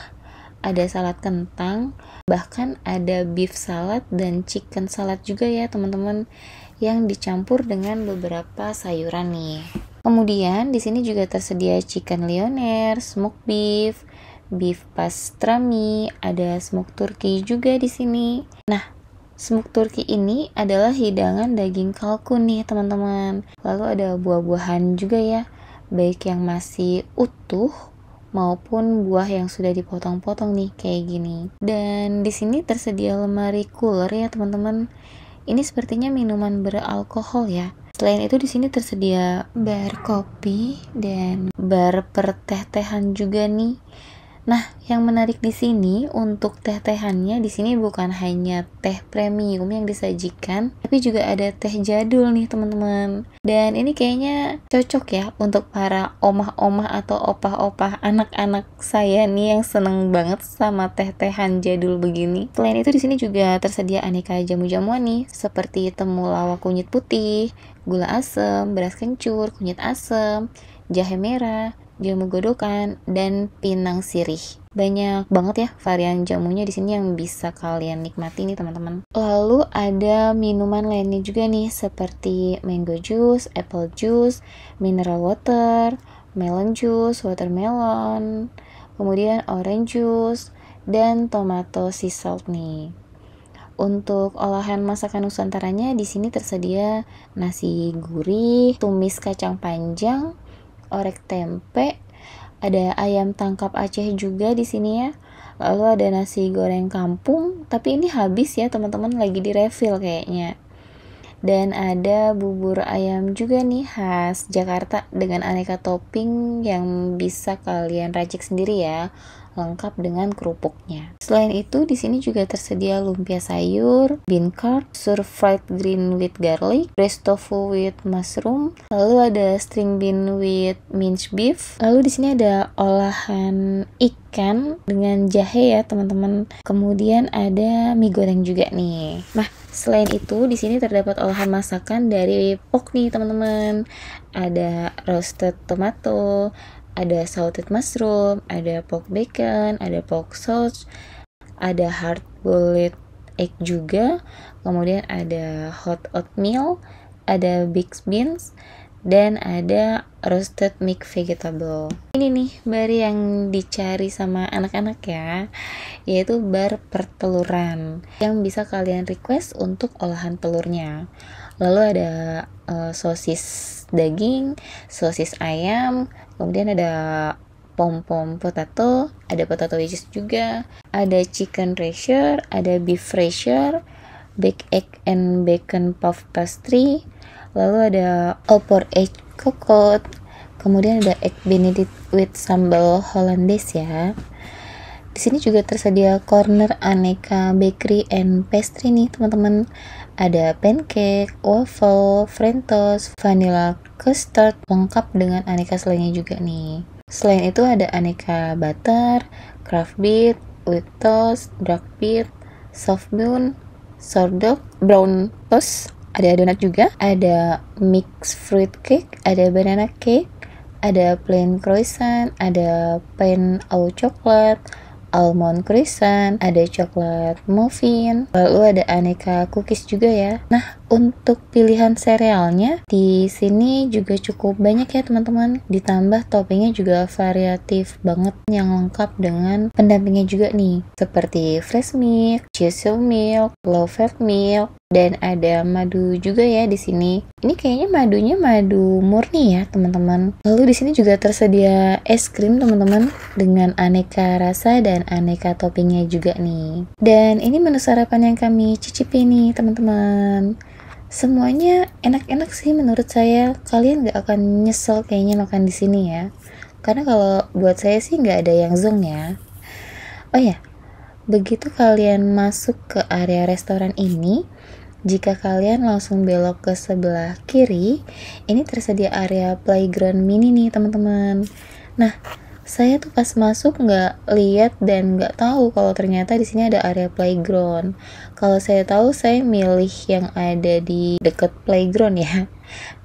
ada salad kentang, bahkan ada beef salad dan chicken salad juga ya teman-teman, yang dicampur dengan beberapa sayuran nih. Kemudian di sini juga tersedia chicken lyonnaise, smoked beef, beef pastrami, ada smoked turkey juga di sini. Nah, smoked turkey ini adalah hidangan daging kalkun nih teman-teman. Lalu ada buah-buahan juga ya, baik yang masih utuh maupun buah yang sudah dipotong-potong nih kayak gini. Dan di sini tersedia lemari cooler ya teman-teman. Ini sepertinya minuman beralkohol ya. Selain itu di sini tersedia bar kopi dan bar perteh-tehan juga nih. Nah, yang menarik di sini untuk teh-tehannya di sini bukan hanya teh premium yang disajikan, tapi juga ada teh jadul nih teman-teman. Dan ini kayaknya cocok ya untuk para omah-omah atau opah-opah anak-anak saya nih yang seneng banget sama teh-tehan jadul begini. Selain itu di sini juga tersedia aneka jamu-jamuan nih, seperti temulawak kunyit putih, gula asem, beras kencur, kunyit asem, jahe merah, jamu godokan, dan pinang sirih. Banyak banget ya varian jamunya di sini yang bisa kalian nikmati nih teman-teman. Lalu ada minuman lainnya juga nih seperti mango juice, apple juice, mineral water, melon juice, watermelon, kemudian orange juice, dan tomato sea salt nih. Untuk olahan masakan Nusantaranya di sini tersedia nasi gurih, tumis kacang panjang, orek tempe, ada ayam tangkap Aceh juga di sini ya. Lalu ada nasi goreng kampung, tapi ini habis ya teman-teman, lagi di refill kayaknya. Dan ada bubur ayam juga nih khas Jakarta dengan aneka topping yang bisa kalian racik sendiri ya, lengkap dengan kerupuknya. Selain itu di sini juga tersedia lumpia sayur, bean curd, stir fried green with garlic, braised tofu with mushroom, lalu ada string bean with minced beef. Lalu di sini ada olahan ikan dengan jahe ya teman-teman. Kemudian ada mie goreng juga nih. Nah, selain itu di sini terdapat olahan masakan dari pork nih teman-teman. Ada roasted tomato, ada salted mushroom, ada pork bacon, ada pork sausage, ada hard boiled egg juga, kemudian ada hot oatmeal, ada baked beans, dan ada roasted mixed vegetable. Ini nih bar yang dicari sama anak-anak ya, yaitu bar perteluran yang bisa kalian request untuk olahan telurnya. Lalu ada sosis daging, sosis ayam, kemudian ada pom-pom potato, ada potato wedges juga, ada chicken rasher, ada beef rasher, baked egg and bacon puff pastry, lalu ada all-pork egg coconut, kemudian ada egg benedict with sambal hollandaise ya. Di sini juga tersedia corner aneka bakery and pastry nih teman-teman. Ada pancake, waffle, french toast, vanilla custard, lengkap dengan aneka selainnya juga nih. Selain itu ada aneka butter, craft beat, wheat toast, dark beat, soft bun, sourdough, brown toast, ada donat juga, ada mixed fruit cake, ada banana cake, ada plain croissant, ada pain au coklat, almond croissant, ada coklat muffin, lalu ada aneka cookies juga ya. Nah, untuk pilihan serealnya di sini juga cukup banyak ya teman-teman. Ditambah toppingnya juga variatif banget yang lengkap dengan pendampingnya juga nih, seperti fresh milk, cheese milk, low fat milk, dan ada madu juga ya di sini. Ini kayaknya madunya madu murni ya teman-teman. Lalu di sini juga tersedia es krim teman-teman dengan aneka rasa dan aneka toppingnya juga nih. Dan ini menu sarapan yang kami cicipi nih teman-teman. Semuanya enak-enak sih menurut saya. Kalian gak akan nyesel kayaknya makan di sini ya. Karena kalau buat saya sih gak ada yang zonk ya. Oh ya, begitu kalian masuk ke area restoran ini, jika kalian langsung belok ke sebelah kiri, ini tersedia area playground mini nih teman-teman. Nah, saya tuh pas masuk nggak lihat dan nggak tahu kalau ternyata di sini ada area playground. Kalau saya tahu, saya milih yang ada di deket playground ya,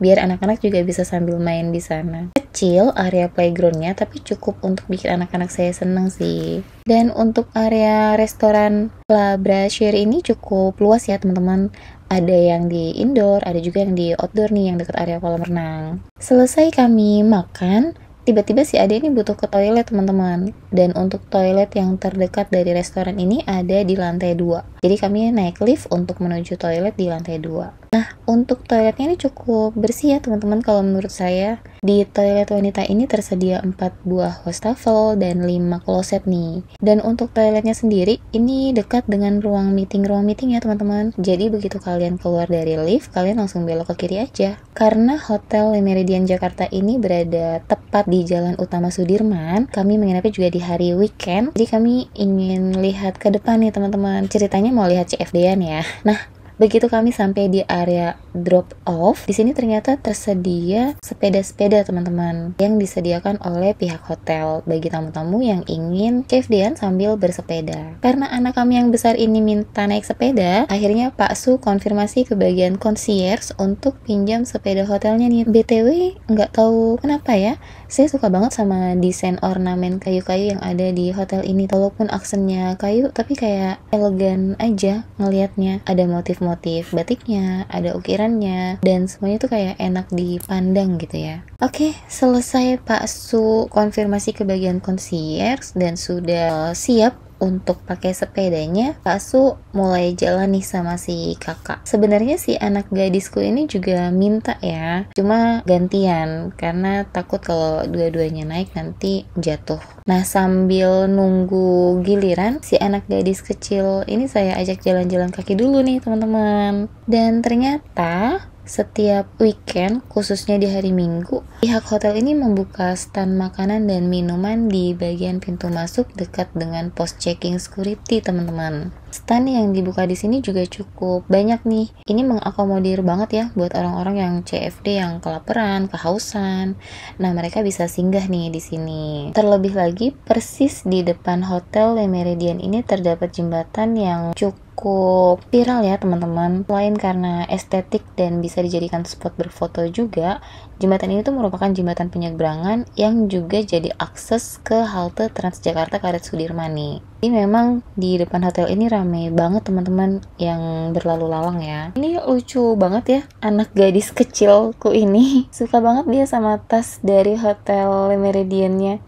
biar anak-anak juga bisa sambil main di sana. Kecil area playgroundnya, tapi cukup untuk bikin anak-anak saya seneng sih. Dan untuk area restoran La Brasserie ini cukup luas ya teman-teman. Ada yang di indoor, ada juga yang di outdoor nih, yang dekat area kolam renang. Selesai kami makan, tiba-tiba si Ade ini butuh ke toilet teman-teman. Dan untuk toilet yang terdekat dari restoran ini ada di lantai 2. Jadi kami naik lift untuk menuju toilet di lantai 2. Untuk toiletnya ini cukup bersih ya teman-teman kalau menurut saya. Di toilet wanita ini tersedia 4 buah wastafel dan 5 kloset nih. Dan untuk toiletnya sendiri ini dekat dengan ruang meeting ya teman-teman. Jadi begitu kalian keluar dari lift, kalian langsung belok ke kiri aja. Karena Hotel Le Méridien Jakarta ini berada tepat di Jalan Utama Sudirman, kami menginapnya juga di hari weekend. Jadi kami ingin lihat ke depan nih teman-teman. Ceritanya mau lihat CFD-an ya. Nah, begitu kami sampai di area drop off, di sini ternyata tersedia sepeda-sepeda teman-teman yang disediakan oleh pihak hotel bagi tamu-tamu yang ingin CFD-an sambil bersepeda. Karena anak kami yang besar ini minta naik sepeda, akhirnya Pak Su konfirmasi ke bagian concierge untuk pinjam sepeda hotelnya nih. BTW, nggak tahu kenapa ya, saya suka banget sama desain ornamen kayu-kayu yang ada di hotel ini. Walaupun aksennya kayu, tapi kayak elegan aja ngelihatnya. Ada motif-motif batiknya, ada ukirannya, dan semuanya tuh kayak enak dipandang gitu ya. Oke, selesai Pak Su konfirmasi ke bagian concierge dan sudah siap untuk pakai sepedanya, Pak Su mulai jalan nih sama si kakak. Sebenarnya si anak gadisku ini juga minta ya, cuma gantian karena takut kalau dua-duanya naik nanti jatuh. Nah, sambil nunggu giliran si anak gadis kecil ini saya ajak jalan-jalan kaki dulu nih teman-teman. Dan ternyata setiap weekend, khususnya di hari Minggu, pihak hotel ini membuka stand makanan dan minuman di bagian pintu masuk dekat dengan pos checking security, teman-teman. Stand yang dibuka di sini juga cukup banyak nih. Ini mengakomodir banget ya buat orang-orang yang CFD yang kelaparan, kehausan. Nah, mereka bisa singgah nih di sini. Terlebih lagi, persis di depan Hotel Le Méridien ini terdapat jembatan yang cukup viral ya teman-teman. Selain karena estetik dan bisa dijadikan spot berfoto juga, jembatan ini tuh merupakan jembatan penyeberangan yang juga jadi akses ke halte Transjakarta Karet Sudirman nih. Jadi memang di depan hotel ini rame banget teman-teman yang berlalu lalang ya. Ini lucu banget ya, anak gadis kecilku ini suka banget dia sama tas dari Hotel Le Méridien-nya.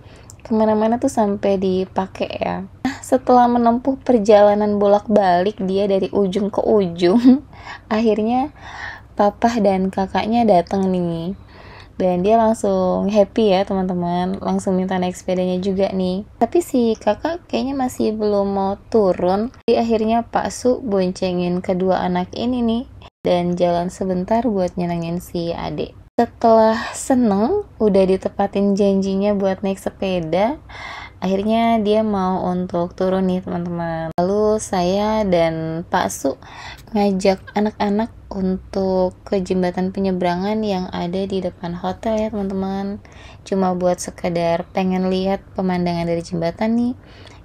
Kemana-mana tuh sampai dipakai ya. Setelah menempuh perjalanan bolak-balik dia dari ujung ke ujung, akhirnya papa dan kakaknya datang nih. Dan dia langsung happy ya teman-teman, langsung minta naik sepedanya juga nih. Tapi si kakak kayaknya masih belum mau turun. Jadi akhirnya Pak Su boncengin kedua anak ini nih dan jalan sebentar buat nyenengin si adik. Setelah seneng, udah ditepatin janjinya buat naik sepeda, akhirnya dia mau untuk turun nih teman-teman. Lalu saya dan Pak Su ngajak anak-anak untuk ke jembatan penyeberangan yang ada di depan hotel ya teman-teman. Cuma buat sekedar pengen lihat pemandangan dari jembatan nih,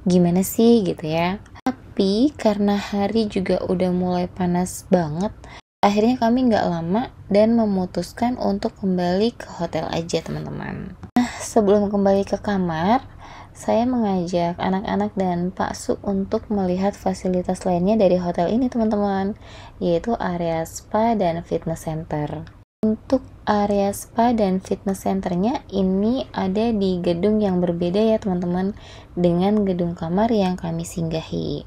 gimana sih gitu ya. Tapi karena hari juga udah mulai panas banget, akhirnya kami nggak lama dan memutuskan untuk kembali ke hotel aja teman-teman. Nah, sebelum kembali ke kamar, saya mengajak anak-anak dan Pak Su untuk melihat fasilitas lainnya dari hotel ini teman-teman, yaitu area spa dan fitness center. Untuk area spa dan fitness centernya ini ada di gedung yang berbeda ya teman-teman dengan gedung kamar yang kami singgahi.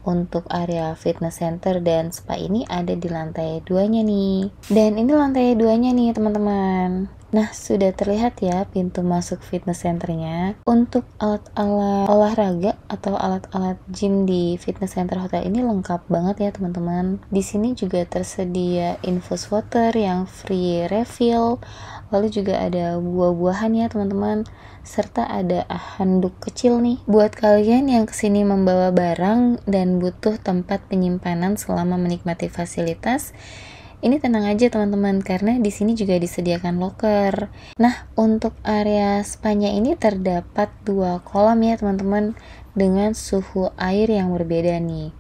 Untuk area fitness center dan spa ini ada di lantai 2-nya nih. Dan ini lantai 2-nya nih teman-teman. Nah, sudah terlihat ya pintu masuk fitness centernya. Untuk alat-alat olahraga atau alat-alat gym di fitness center hotel ini lengkap banget ya teman-teman. Di sini juga tersedia infus water yang free refill. Lalu juga ada buah-buahan ya teman-teman. Serta ada handuk kecil nih buat kalian yang kesini membawa barang dan butuh tempat penyimpanan selama menikmati fasilitas. Ini tenang aja teman-teman karena di sini juga disediakan loker. Nah, untuk area spanya ini terdapat 2 kolam ya teman-teman dengan suhu air yang berbeda nih.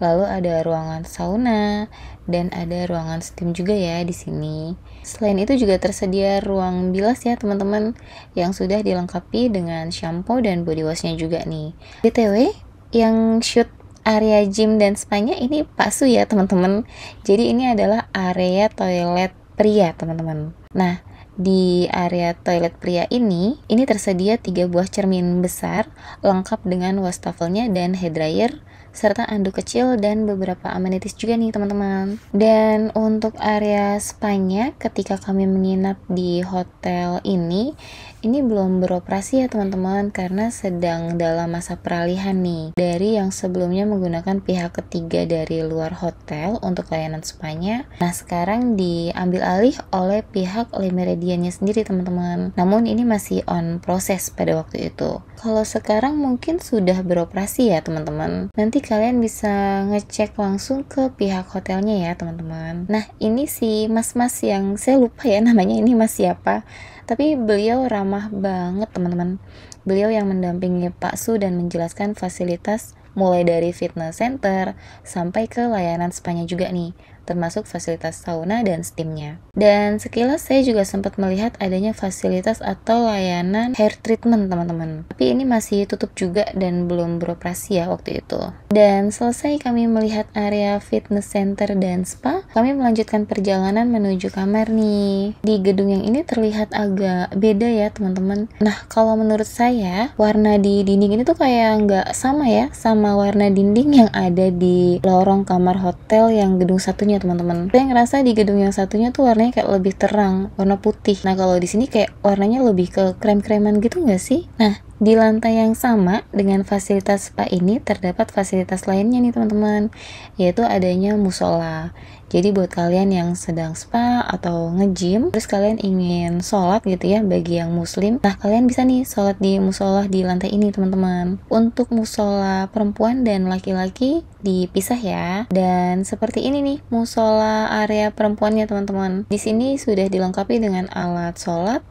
Lalu ada ruangan sauna dan ada ruangan steam juga ya di sini. Selain itu juga tersedia ruang bilas ya teman-teman yang sudah dilengkapi dengan shampoo dan body washnya juga nih. BTW, yang shoot area gym dan spanya ini Pak Su ya teman-teman. Jadi ini adalah area toilet pria teman-teman. Nah, Di area toilet pria ini tersedia 3 buah cermin besar lengkap dengan wastafelnya dan hair dryer serta anduk kecil dan beberapa amenities juga nih teman-teman. Dan untuk area spanya ketika kami menginap di hotel ini belum beroperasi ya teman-teman, karena sedang dalam masa peralihan nih dari yang sebelumnya menggunakan pihak ketiga dari luar hotel untuk layanan spanya. Nah sekarang diambil alih oleh pihak Le Meridiannya sendiri teman-teman. Namun ini masih on proses pada waktu itu. Kalau sekarang mungkin sudah beroperasi ya teman-teman. Nanti kalian bisa ngecek langsung ke pihak hotelnya ya teman-teman. Nah ini si mas-mas yang saya lupa ya namanya, ini mas siapa, tapi beliau ramah banget teman-teman. Beliau yang mendampingi Pak Su dan menjelaskan fasilitas mulai dari fitness center sampai ke layanan spanya juga nih, termasuk fasilitas sauna dan steamnya. Dan sekilas saya juga sempat melihat adanya fasilitas atau layanan hair treatment teman-teman, tapi ini masih tutup juga dan belum beroperasi ya waktu itu. Dan selesai kami melihat area fitness center dan spa, kami melanjutkan perjalanan menuju kamar nih. Di gedung yang ini terlihat agak beda ya teman-teman. Nah kalau menurut saya warna di dinding ini tuh kayak nggak sama ya sama warna dinding yang ada di lorong kamar hotel yang gedung satunya teman-teman. Saya ngerasa di gedung yang satunya tuh warnanya kayak lebih terang, warna putih. Nah kalau di sini kayak warnanya lebih ke krem-kreman gitu nggak sih? Nah di lantai yang sama dengan fasilitas spa ini terdapat fasilitas lainnya nih teman-teman, yaitu adanya musola. Jadi buat kalian yang sedang spa atau nge-gym, terus kalian ingin sholat gitu ya bagi yang muslim, nah kalian bisa nih sholat di musola di lantai ini teman-teman. Untuk musola perempuan dan laki-laki dipisah ya. Dan seperti ini nih musola area perempuannya teman-teman. Di sini sudah dilengkapi dengan alat sholat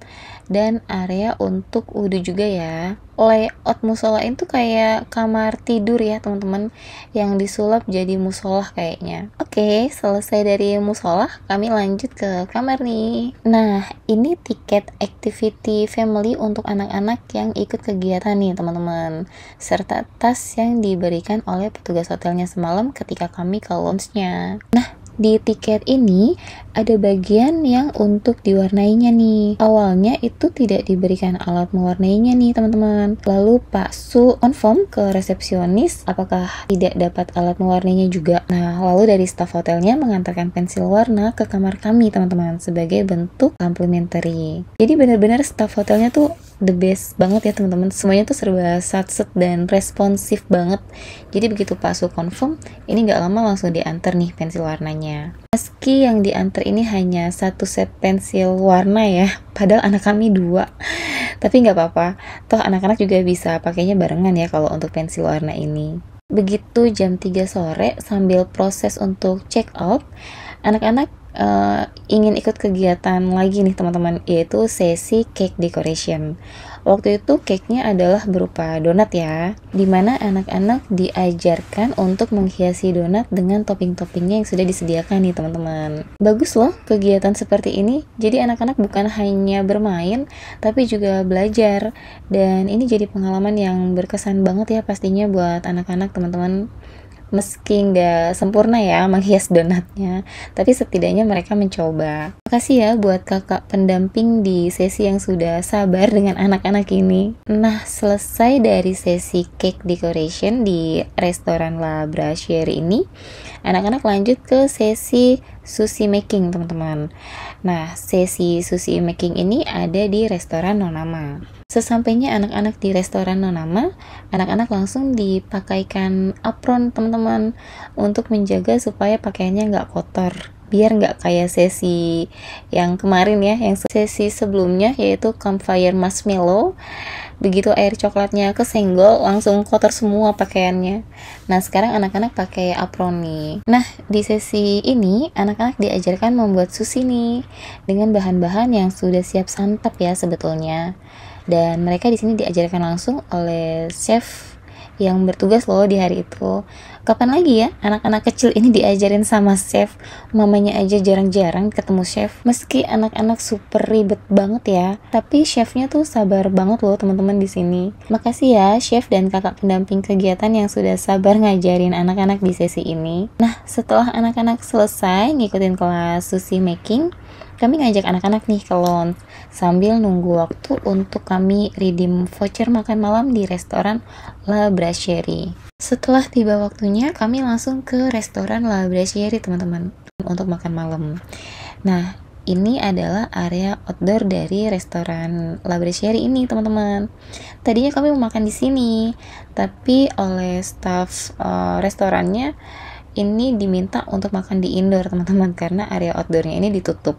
dan area untuk wudhu juga ya. Layout musola itu kayak kamar tidur ya teman-teman, yang disulap jadi musola kayaknya. Oke, selesai dari musola, kami lanjut ke kamar nih. Nah, ini tiket activity family untuk anak-anak yang ikut kegiatan nih teman-teman, serta tas yang diberikan oleh petugas hotelnya semalam ketika kami ke lounge-nya. Nah, di tiket ini ada bagian yang untuk diwarnainya nih. Awalnya itu tidak diberikan alat mewarnainya nih teman-teman. Lalu Pak Su confirm ke resepsionis apakah tidak dapat alat mewarnainya juga. Nah lalu dari staf hotelnya mengantarkan pensil warna ke kamar kami teman-teman sebagai bentuk complimentary. Jadi benar-benar staf hotelnya tuh the best banget ya teman-teman. Semuanya tuh serba satset dan responsif banget. Jadi begitu Pak Su confirm, ini gak lama langsung diantar nih pensil warnanya. Meski yang diantar ini hanya 1 set pensil warna ya, padahal anak kami 2. Tapi nggak apa-apa, toh anak-anak juga bisa pakainya barengan ya kalau untuk pensil warna ini. Begitu jam 3 sore sambil proses untuk check out, anak-anak ingin ikut kegiatan lagi nih teman-teman, yaitu sesi cake decoration. Waktu itu cake-nya adalah berupa donat ya, dimana anak-anak diajarkan untuk menghiasi donat dengan topping-toppingnya yang sudah disediakan nih teman-teman. Bagus loh kegiatan seperti ini, jadi anak-anak bukan hanya bermain, tapi juga belajar. Dan ini jadi pengalaman yang berkesan banget ya pastinya buat anak-anak teman-teman. Meski nggak sempurna ya menghias donatnya, tapi setidaknya mereka mencoba. Makasih ya buat kakak pendamping di sesi yang sudah sabar dengan anak-anak ini. Nah, selesai dari sesi cake decoration di restoran La Brasserie ini, anak-anak lanjut ke sesi sushi making teman-teman. Nah, sesi sushi making ini ada di restoran Nonama. Sesampainya anak-anak di restoran Nonama, anak-anak langsung dipakaikan apron teman-teman untuk menjaga supaya pakaiannya nggak kotor, biar nggak kayak sesi yang kemarin ya, yang sesi sebelumnya yaitu campfire marshmallow. Begitu air coklatnya kesenggol langsung kotor semua pakaiannya. Nah sekarang anak-anak pakai apron nih. Nah di sesi ini anak-anak diajarkan membuat sushi nih dengan bahan-bahan yang sudah siap santap ya sebetulnya. Dan mereka di sini diajarkan langsung oleh chef yang bertugas loh di hari itu. Kapan lagi ya anak-anak kecil ini diajarin sama chef? Mamanya aja jarang-jarang ketemu chef. Meski anak-anak super ribet banget ya, tapi chefnya tuh sabar banget loh teman-teman di sini. Makasih ya chef dan kakak pendamping kegiatan yang sudah sabar ngajarin anak-anak di sesi ini. Nah setelah anak-anak selesai ngikutin kelas sushi making, kami ngajak anak-anak nih ke lounge sambil nunggu waktu untuk kami redeem voucher makan malam di restoran La Brasserie. Setelah tiba waktunya, kami langsung ke restoran La Brasserie, teman-teman, untuk makan malam. Nah, ini adalah area outdoor dari restoran La Brasserie ini, teman-teman. Tadinya kami mau makan di sini, tapi oleh staff restorannya ini diminta untuk makan di indoor, teman-teman, karena area outdoornya ini ditutup.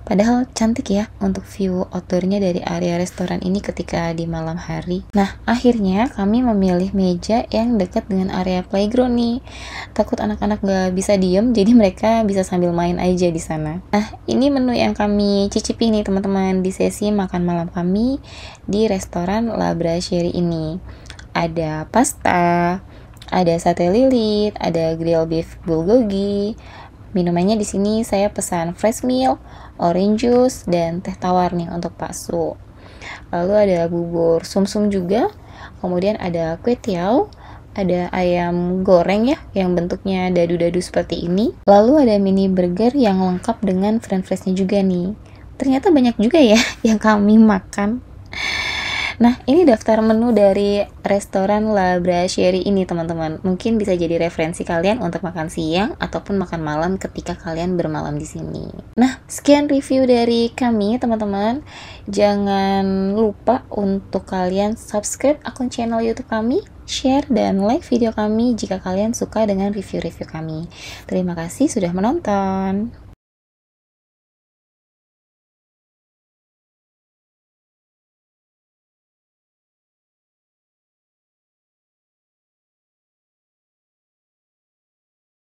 Padahal cantik ya untuk view outdoornya dari area restoran ini ketika di malam hari. Nah, akhirnya kami memilih meja yang dekat dengan area playground nih. Takut anak-anak gak bisa diem, jadi mereka bisa sambil main aja di sana. Nah, ini menu yang kami cicipi nih, teman-teman, di sesi makan malam kami di restoran La Brasserie ini. Ada pasta, ada sate lilit, ada grill beef bulgogi. Minumannya di sini saya pesan fresh milk, orange juice, dan teh tawar nih untuk Pak Su. Lalu ada bubur sumsum juga, kemudian ada kue tiao, ada ayam goreng ya yang bentuknya dadu-dadu seperti ini. Lalu ada mini burger yang lengkap dengan french-nya juga nih. Ternyata banyak juga ya yang kami makan. Nah, ini daftar menu dari restoran La Brasserie ini, teman-teman. Mungkin bisa jadi referensi kalian untuk makan siang ataupun makan malam ketika kalian bermalam di sini. Nah, sekian review dari kami, teman-teman. Jangan lupa untuk kalian subscribe akun channel YouTube kami, share dan like video kami jika kalian suka dengan review-review kami. Terima kasih sudah menonton.